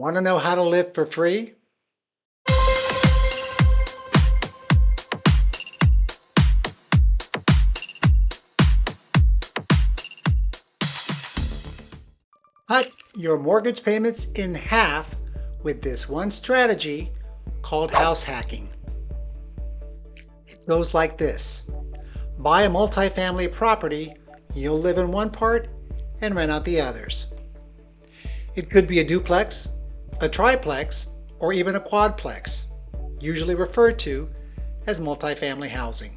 Want to know how to live for free? Cut your mortgage payments in half with this one strategy called house hacking. It goes like this. Buy a multifamily property, you'll live in one part and rent out the others. It could be a duplex, a triplex, or even a quadplex, usually referred to as multifamily housing.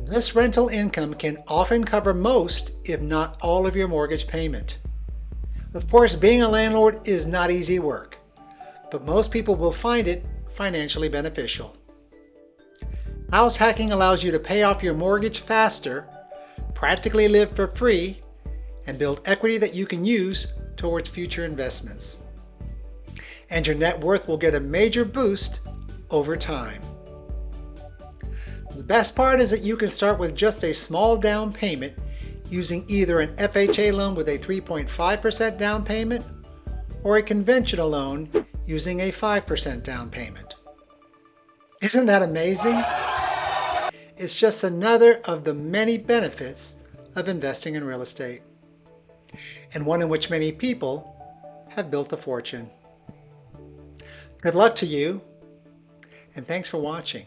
This rental income can often cover most, if not all, of your mortgage payment. Of course, being a landlord is not easy work, but most people will find it financially beneficial. House hacking allows you to pay off your mortgage faster, practically live for free, and build equity that you can use towards future investments. And your net worth will get a major boost over time. The best part is that you can start with just a small down payment using either an FHA loan with a 3.5% down payment or a conventional loan using a 5% down payment. Isn't that amazing? It's just another of the many benefits of investing in real estate, and one in which many people have built a fortune. Good luck to you, and thanks for watching.